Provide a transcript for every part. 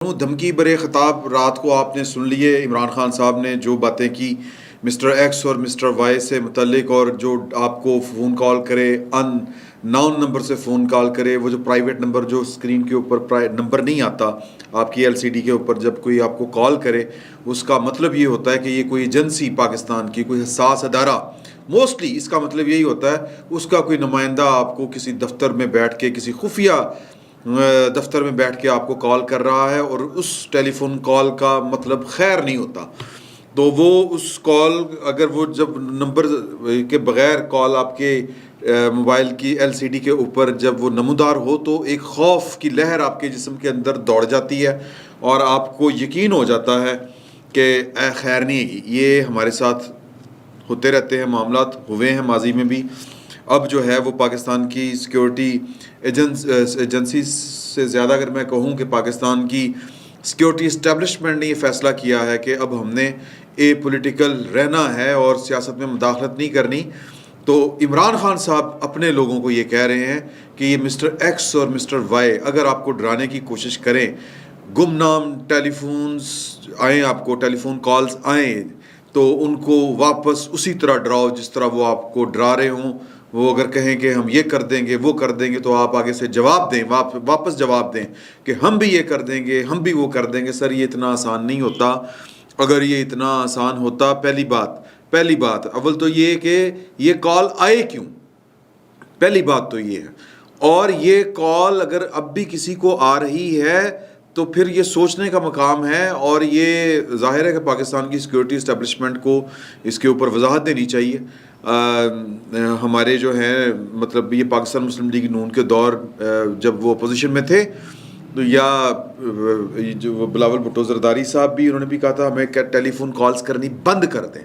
دھمکی برے خطاب رات کو آپ نے سن لیے عمران خان صاحب نے جو باتیں کی مسٹر ایکس اور مسٹر وائی سے متعلق، اور جو آپ کو فون کال کرے ان ناؤن نمبر سے فون کال کرے، وہ جو پرائیویٹ نمبر جو اسکرین کے اوپر نمبر نہیں آتا آپ کی ایل سی ڈی کے اوپر، جب کوئی آپ کو کال کرے اس کا مطلب یہ ہوتا ہے کہ یہ کوئی ایجنسی پاکستان کی کوئی حساس ادارہ، موسٹلی اس کا مطلب یہی ہوتا ہے اس کا کوئی نمائندہ آپ کو کسی دفتر میں بیٹھ کے، کسی خفیہ دفتر میں بیٹھ کے آپ کو کال کر رہا ہے، اور اس ٹیلی فون کال کا مطلب خیر نہیں ہوتا. تو وہ اس کال اگر وہ جب نمبر کے بغیر کال آپ کے موبائل کی ایل سی ڈی کے اوپر جب وہ نمودار ہو، تو ایک خوف کی لہر آپ کے جسم کے اندر دوڑ جاتی ہے، اور آپ کو یقین ہو جاتا ہے کہ خیر نہیں ہے. یہ ہمارے ساتھ ہوتے رہتے ہیں، معاملات ہوئے ہیں ماضی میں بھی. اب جو ہے وہ پاکستان کی سیکیورٹی ایجنسی سے زیادہ اگر میں کہوں کہ پاکستان کی سیکیورٹی اسٹیبلشمنٹ نے یہ فیصلہ کیا ہے کہ اب ہم نے پولیٹیکل رہنا ہے اور سیاست میں مداخلت نہیں کرنی. تو عمران خان صاحب اپنے لوگوں کو یہ کہہ رہے ہیں کہ یہ مسٹر ایکس اور مسٹر وائی اگر آپ کو ڈرانے کی کوشش کریں، گمنام ٹیلی فونز آئیں، آپ کو ٹیلی فون کالز آئیں، تو ان کو واپس اسی طرح ڈراؤ جس طرح وہ آپ کو ڈرا رہے ہوں. وہ اگر کہیں کہ ہم یہ کر دیں گے وہ کر دیں گے، تو آپ آگے سے جواب دیں، واپس جواب دیں کہ ہم بھی یہ کر دیں گے، ہم بھی وہ کر دیں گے. سر یہ اتنا آسان نہیں ہوتا. اگر یہ اتنا آسان ہوتا، پہلی بات اول تو یہ کہ یہ کال آئے کیوں، پہلی بات تو یہ ہے. اور یہ کال اگر اب بھی کسی کو آ رہی ہے تو پھر یہ سوچنے کا مقام ہے، اور یہ ظاہر ہے کہ پاکستان کی سیکیورٹی اسٹیبلشمنٹ کو اس کے اوپر وضاحت دینی چاہیے. ہمارے جو ہیں مطلب یہ پاکستان مسلم لیگ نون کے دور جب وہ اپوزیشن میں تھے، تو یا جو بلاول بھٹو زرداری صاحب بھی انہوں نے بھی کہا تھا ہمیں ٹیلی فون کالز کرنی بند کر دیں.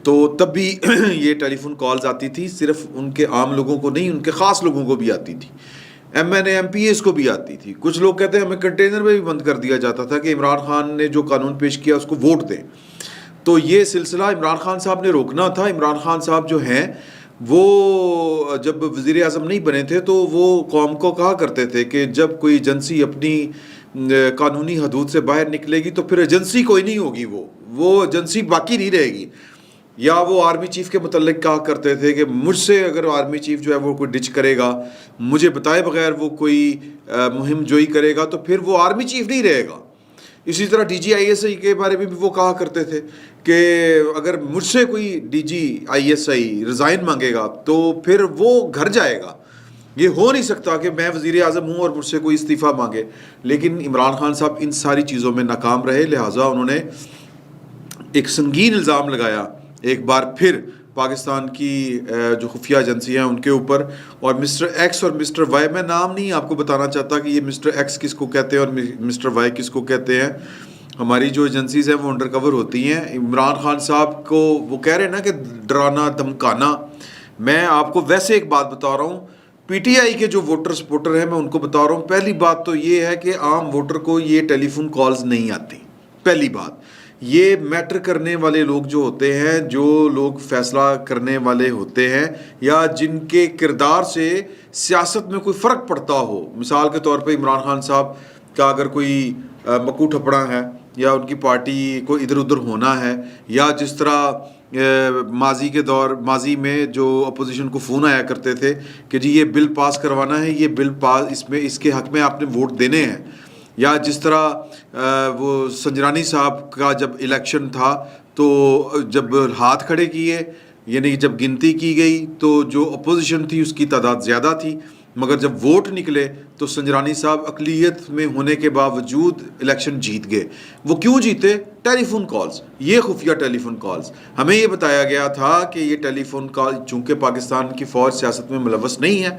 تو تب بھی یہ ٹیلی فون کالز آتی تھی، صرف ان کے عام لوگوں کو نہیں، ان کے خاص لوگوں کو بھی آتی تھی، M N A M P S کو بھی آتی تھی. کچھ لوگ کہتے ہیں ہمیں کنٹینر میں بھی بند کر دیا جاتا تھا کہ عمران خان نے جو قانون پیش کیا اس کو ووٹ دیں. تو یہ سلسلہ عمران خان صاحب نے روکنا تھا. عمران خان صاحب جو ہیں وہ جب وزیر اعظم نہیں بنے تھے تو وہ قوم کو کہا کرتے تھے کہ جب کوئی ایجنسی اپنی قانونی حدود سے باہر نکلے گی تو پھر ایجنسی کوئی نہیں ہوگی، وہ ایجنسی باقی نہیں رہے گی. یا وہ آرمی چیف کے متعلق کہا کرتے تھے کہ مجھ سے اگر آرمی چیف جو ہے وہ کوئی ڈچ کرے گا، مجھے بتائے بغیر وہ کوئی مہم جوئی کرے گا، تو پھر وہ آرمی چیف نہیں رہے گا. اسی طرح ڈی جی آئی ایس آئی کے بارے میں بھی وہ کہا کرتے تھے کہ اگر مجھ سے کوئی D G I S I resign مانگے گا تو پھر وہ گھر جائے گا. یہ ہو نہیں سکتا کہ میں وزیر اعظم ہوں اور مجھ سے کوئی استعفیٰ مانگے. لیکن عمران خان صاحب ان ساری چیزوں میں ناکام رہے، لہٰذا انہوں نے ایک سنگین الزام لگایا ایک بار پھر پاکستان کی جو خفیہ ایجنسی ہیں ان کے اوپر. اور مسٹر ایکس اور مسٹر وائی، میں نام نہیں آپ کو بتانا چاہتا کہ یہ مسٹر ایکس کس کو کہتے ہیں اور مسٹر وائی کس کو کہتے ہیں. ہماری جو ایجنسیز ہیں وہ انڈر کور ہوتی ہیں. عمران خان صاحب کو وہ کہہ رہے ہیں نا کہ ڈرانا دھمکانا. میں آپ کو ویسے ایک بات بتا رہا ہوں، پی ٹی آئی کے جو ووٹر سپورٹر ہیں میں ان کو بتا رہا ہوں، پہلی بات تو یہ ہے کہ عام ووٹر کو یہ ٹیلی فون کالز نہیں آتی. پہلی بات یہ میٹر کرنے والے لوگ جو ہوتے ہیں، جو لوگ فیصلہ کرنے والے ہوتے ہیں، یا جن کے کردار سے سیاست میں کوئی فرق پڑتا ہو. مثال کے طور پہ عمران خان صاحب کا اگر کوئی مکو ٹھپڑا ہے یا ان کی پارٹی کو ادھر ادھر ہونا ہے، یا جس طرح ماضی میں جو اپوزیشن کو فون آیا کرتے تھے کہ جی یہ بل پاس کروانا ہے، یہ بل پاس اس کے حق میں آپ نے ووٹ دینے ہیں. یا جس طرح وہ سنجرانی صاحب کا جب الیکشن تھا تو جب ہاتھ کھڑے کیے، یعنی جب گنتی کی گئی تو جو اپوزیشن تھی اس کی تعداد زیادہ تھی، مگر جب ووٹ نکلے تو سنجرانی صاحب اقلیت میں ہونے کے باوجود الیکشن جیت گئے. وہ کیوں جیتے؟ ٹیلی فون کالز، یہ خفیہ ٹیلی فون کالز. ہمیں یہ بتایا گیا تھا کہ یہ ٹیلی فون کال چونکہ پاکستان کی فوج سیاست میں ملوث نہیں ہے،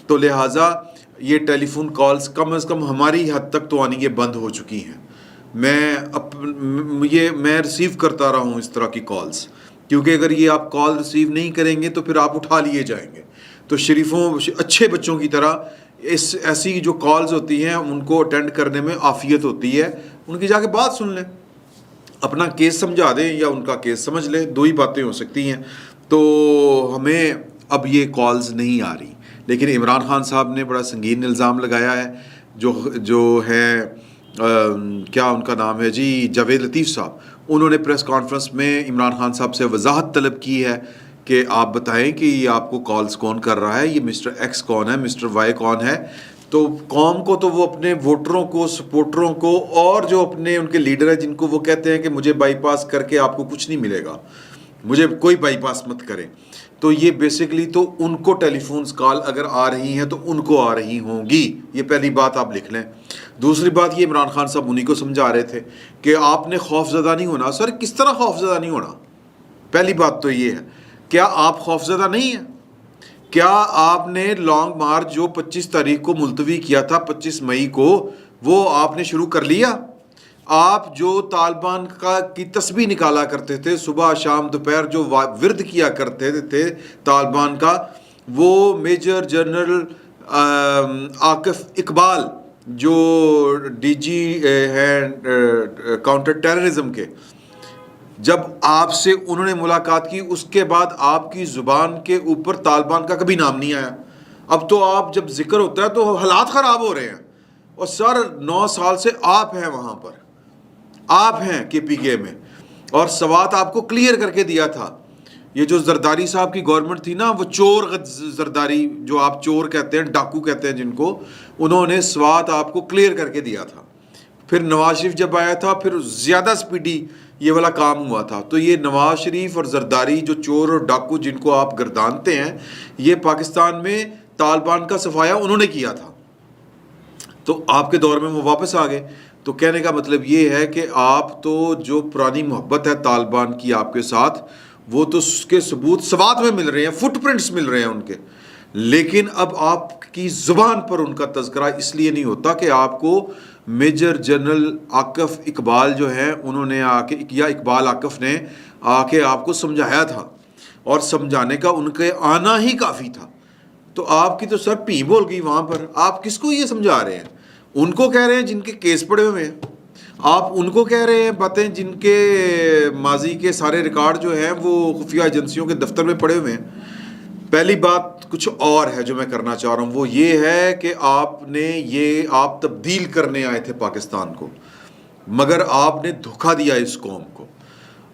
تو لہٰذا یہ ٹیلی فون کالز کم از کم ہماری حد تک تو آنی یہ بند ہو چکی ہیں. میں ریسیو کرتا رہا ہوں اس طرح کی کالز، کیونکہ اگر یہ آپ کال ریسیو نہیں کریں گے تو پھر آپ اٹھا لیے جائیں گے. تو شریفوں اچھے بچوں کی طرح ایسی جو کالز ہوتی ہیں ان کو اٹینڈ کرنے میں عافیت ہوتی ہے. ان کی جا کے بات سن لیں، اپنا کیس سمجھا دیں یا ان کا کیس سمجھ لیں، دو ہی باتیں ہو سکتی ہیں. تو ہمیں اب یہ کالز نہیں آ رہی. لیکن عمران خان صاحب نے بڑا سنگین الزام لگایا ہے جو ہے کیا ان کا نام ہے جی، جاوید لطیف صاحب، انہوں نے پریس کانفرنس میں عمران خان صاحب سے وضاحت طلب کی ہے کہ آپ بتائیں کہ یہ آپ کو کالز کون کر رہا ہے، یہ مسٹر ایکس کون ہے، مسٹر وائی کون ہے. تو قوم کو تو وہ اپنے ووٹروں کو، سپورٹروں کو، اور جو اپنے ان کے لیڈر ہیں جن کو وہ کہتے ہیں کہ مجھے بائی پاس کر کے آپ کو کچھ نہیں ملے گا، مجھے کوئی بائی پاس مت کرے، تو یہ بیسیکلی تو ان کو ٹیلی فونز کال اگر آ رہی ہیں تو ان کو آ رہی ہوں گی. یہ پہلی بات آپ لکھ لیں. دوسری بات، یہ عمران خان صاحب انہی کو سمجھا رہے تھے کہ آپ نے خوف زدہ نہیں ہونا. سر کس طرح خوف زدہ نہیں ہونا؟ پہلی بات تو یہ ہے، کیا آپ خوف زدہ نہیں ہیں؟ کیا آپ نے لانگ مارچ جو 25 تاریخ کو ملتوی کیا تھا، 25 مئی کو، وہ آپ نے شروع کر لیا؟ آپ جو طالبان کی تسبیح نکالا کرتے تھے صبح شام دوپہر، جو ورد کیا کرتے تھے طالبان کا، وہ میجر جنرل عاقف اقبال جو ڈی جی ہیں کاؤنٹر ٹیررزم کے، جب آپ سے انہوں نے ملاقات کی، اس کے بعد آپ کی زبان کے اوپر طالبان کا کبھی نام نہیں آیا. اب تو آپ جب ذکر ہوتا ہے تو حالات خراب ہو رہے ہیں. اور سر 9 سال سے آپ ہیں وہاں پر، آپ ہیں کے پی کے میں، اور سوات آپ کو کلیئر کر کے دیا تھا. یہ جو زرداری صاحب کی گورنمنٹ تھی نا، وہ چور زرداری، جو آپ چور کہتے ہیں، ڈاکو کہتے ہیں جن کو، انہوں نے سوات آپ کو کلیئر کر کے دیا تھا. پھر نواز شریف جب آیا تھا، پھر زیادہ سپیڈی یہ والا کام ہوا تھا. تو یہ نواز شریف اور زرداری جو چور اور ڈاکو جن کو آپ گردانتے ہیں، یہ پاکستان میں طالبان کا صفایا انہوں نے کیا تھا. تو آپ کے دور میں وہ واپس آ گئے. تو کہنے کا مطلب یہ ہے کہ آپ تو جو پرانی محبت ہے طالبان کی آپ کے ساتھ، وہ تو اس کے ثبوت سوات میں مل رہے ہیں، فٹ پرنٹس مل رہے ہیں ان کے. لیکن اب آپ کی زبان پر ان کا تذکرہ اس لیے نہیں ہوتا کہ آپ کو میجر جنرل عاقف اقبال جو ہیں، انہوں نے آ کے، یا اقبال عاقف نے آ کے آپ کو سمجھایا تھا، اور سمجھانے کا ان کے آنا ہی کافی تھا. تو آپ کی تو سر پی بول گئی وہاں پر. آپ کس کو یہ سمجھا رہے ہیں؟ ان کو کہہ رہے ہیں جن کے کیس پڑے ہوئے ہیں. آپ ان کو کہہ رہے ہیں باتیں جن کے ماضی کے سارے ریکارڈ جو ہیں وہ خفیہ ایجنسیوں کے دفتر میں پڑے ہوئے ہیں. پہلی بات کچھ اور ہے جو میں کرنا چاہ رہا ہوں، وہ یہ ہے کہ آپ تبدیل کرنے آئے تھے پاکستان کو، مگر آپ نے دھوکہ دیا اس قوم کو.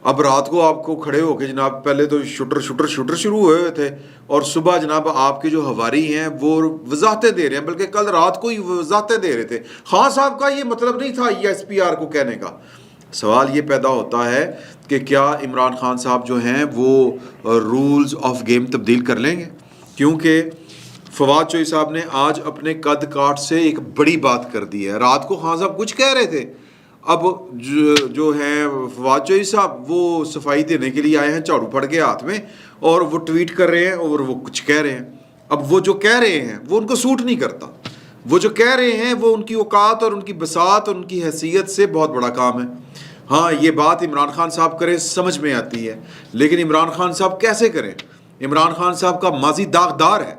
اب رات کو آپ کو کھڑے ہو کے جناب، پہلے تو شوٹر شروع ہوئے تھے، اور صبح جناب آپ کے جو ہواری ہیں وہ وضاحتیں دے رہے ہیں، بلکہ کل رات کو ہی وضاحتیں دے رہے تھے. خان صاحب کا یہ مطلب نہیں تھا یہ ایس پی آر کو کہنے کا. سوال یہ پیدا ہوتا ہے کہ کیا عمران خان صاحب جو ہیں وہ رولز آف گیم تبدیل کر لیں گے؟ کیونکہ فواد چوہی صاحب نے آج اپنے قد کاٹ سے ایک بڑی بات کر دی ہے. رات کو خان صاحب کچھ کہہ رہے تھے، اب جو ہیں فواد چوہی صاحب وہ صفائی دینے کے لیے آئے ہیں جھاڑو پھڑ کے ہاتھ میں، اور وہ ٹویٹ کر رہے ہیں اور وہ کچھ کہہ رہے ہیں. اب وہ جو کہہ رہے ہیں وہ ان کو سوٹ نہیں کرتا. وہ جو کہہ رہے ہیں وہ ان کی اوقات اور ان کی بساط اور ان کی حیثیت سے بہت بڑا کام ہے. ہاں یہ بات عمران خان صاحب کریں سمجھ میں آتی ہے، لیکن عمران خان صاحب کیسے کریں؟ عمران خان صاحب کا ماضی داغدار ہے.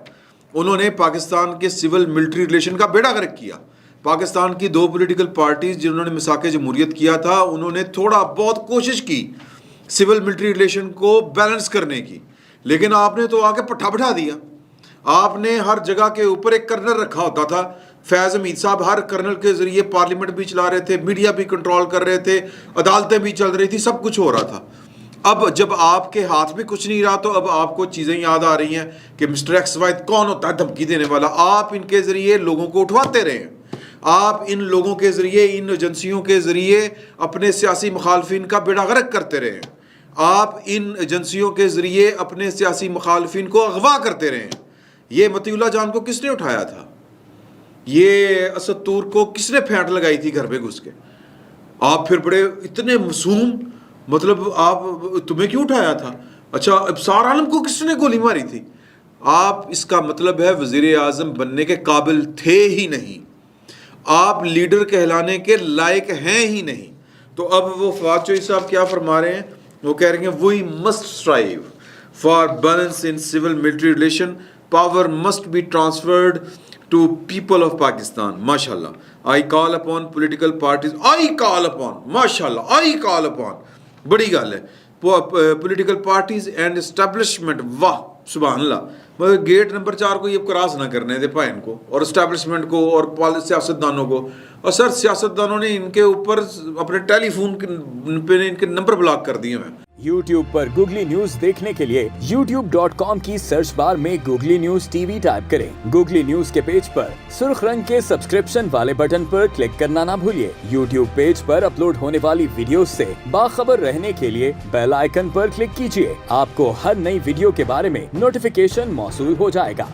انہوں نے پاکستان کے سول ملٹری ریلیشن کا بیڑا غرق کیا. پاکستان کی 2 پولیٹیکل پارٹیز جنہوں نے مساق جمہوریت کیا تھا، انہوں نے تھوڑا بہت کوشش کی سول ملٹری ریلیشن کو بیلنس کرنے کی، لیکن آپ نے تو آ کے پٹھا بٹھا دیا. آپ نے ہر جگہ کے اوپر ایک کرنل رکھا ہوتا تھا. فیض حمید صاحب ہر کرنل کے ذریعے پارلیمنٹ بھی چلا رہے تھے، میڈیا بھی کنٹرول کر رہے تھے، عدالتیں بھی چل رہی تھی، سب کچھ ہو رہا تھا. اب جب آپ کے ہاتھ میں کچھ نہیں رہا تو اب آپ کو چیزیں یاد آ رہی ہیں کہ مسٹر ایکس وائی کون ہوتا ہے دھمکی دینے والا. آپ ان کے ذریعے لوگوں کو اٹھواتے رہے ہیں. آپ ان لوگوں کے ذریعے، ان ایجنسیوں کے ذریعے اپنے سیاسی مخالفین کا بیڑا غرق کرتے رہے ہیں. آپ ان ایجنسیوں کے ذریعے اپنے سیاسی مخالفین کو اغوا کرتے رہے ہیں. یہ مطیع اللہ جان کو کس نے اٹھایا تھا؟ یہ اسد طور کو کس نے پھینٹ لگائی تھی گھر پہ گھس کے؟ آپ پھر بڑے اتنے معصوم، مطلب آپ، تمہیں کیوں اٹھایا تھا؟ اچھا ابصار عالم کو کس نے گولی ماری تھی؟ آپ اس کا مطلب ہے وزیر اعظم بننے کے قابل تھے ہی نہیں، آپ لیڈر کہلانے کے لائق ہیں ہی نہیں. تو اب وہ فواد چوہی صاحب کیا فرما رہے ہیں؟ وہ کہہ رہے ہیں we must strive for balance in civil military relation, power must be transferred to people of Pakistan. ماشاء اللہ. I call upon political parties, I call upon, ماشاء اللہ، آئی کال اپون، بڑی گل ہے. پولیٹیکل پارٹیز اینڈ اسٹیبلشمنٹ، واہ سبحان اللہ. مگر gate number 4 کو یہ کراس نہ کرنے دے پائن کو، اور اسٹیبلشمنٹ کو، اور سیاستدانوں کو. اور سر سیاستدانوں نے ان کے اوپر اپنے ٹیلی فون پہ ان کے نمبر بلاک کر دیے ہیں. YouTube پر گوگلی نیوز دیکھنے کے لیے youtube.com کی سرچ بار میں googly news T V type کریں. گوگلی نیوز کے پیج پر سرخ رنگ کے سبسکرپشن والے بٹن پر کلک کرنا نہ بھولیے. YouTube پیج پر اپلوڈ ہونے والی ویڈیوز سے باخبر رہنے کے لیے بیل آئیکن پر کلک کیجیے. آپ کو ہر نئی ویڈیو کے بارے میں نوٹیفیکیشن موصول ہو جائے گا.